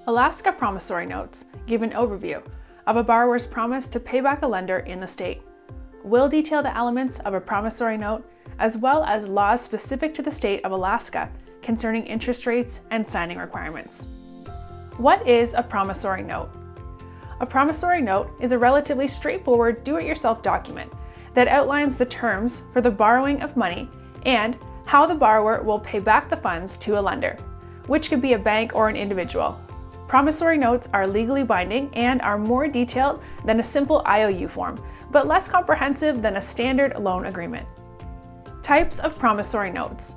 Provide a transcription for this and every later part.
Alaska promissory notes give an overview of a borrower's promise to pay back a lender in the state. We'll detail the elements of a promissory note as well as laws specific to the state of Alaska concerning interest rates and signing requirements. What is a promissory note? A promissory note is a relatively straightforward do-it-yourself document that outlines the terms for the borrowing of money and how the borrower will pay back the funds to a lender, which could be a bank or an individual. Promissory notes are legally binding and are more detailed than a simple IOU form, but less comprehensive than a standard loan agreement. Types of promissory notes.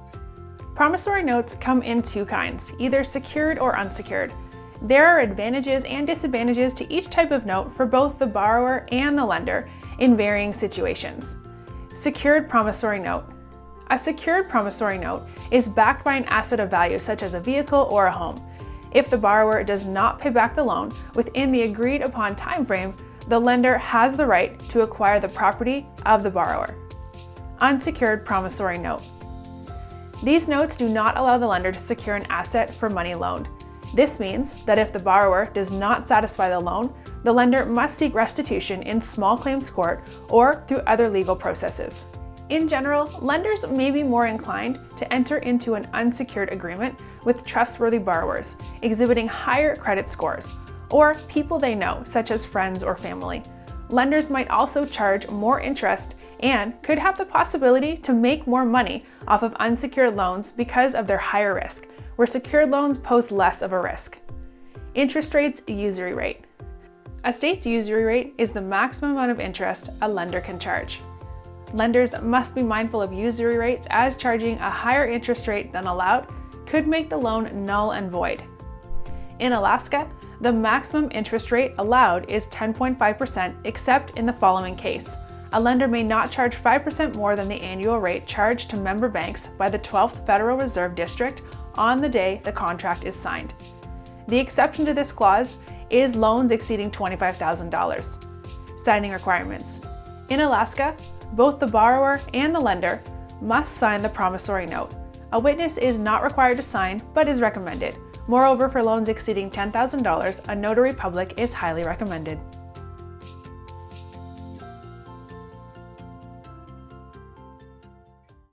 Promissory notes come in two kinds, either secured or unsecured. There are advantages and disadvantages to each type of note for both the borrower and the lender in varying situations. Secured promissory note. A secured promissory note is backed by an asset of value such as a vehicle or a home. If the borrower does not pay back the loan within the agreed upon time frame, the lender has the right to acquire the property of the borrower. Unsecured promissory note. These notes do not allow the lender to secure an asset for money loaned. This means that if the borrower does not satisfy the loan, the lender must seek restitution in small claims court or through other legal processes. In general, lenders may be more inclined to enter into an unsecured agreement with trustworthy borrowers, exhibiting higher credit scores, or people they know, such as friends or family. Lenders might also charge more interest and could have the possibility to make more money off of unsecured loans because of their higher risk, where secured loans pose less of a risk. Interest rates usury rate. A state's usury rate is the maximum amount of interest a lender can charge. Lenders must be mindful of usury rates, as charging a higher interest rate than allowed could make the loan null and void. In Alaska, the maximum interest rate allowed is 10.5% except in the following case. A lender may not charge 5% more than the annual rate charged to member banks by the 12th Federal Reserve District on the day the contract is signed. The exception to this clause is loans exceeding $25,000. Signing requirements. In Alaska, both the borrower and the lender must sign the promissory note. A witness is not required to sign, but is recommended. Moreover, for loans exceeding $10,000, a notary public is highly recommended.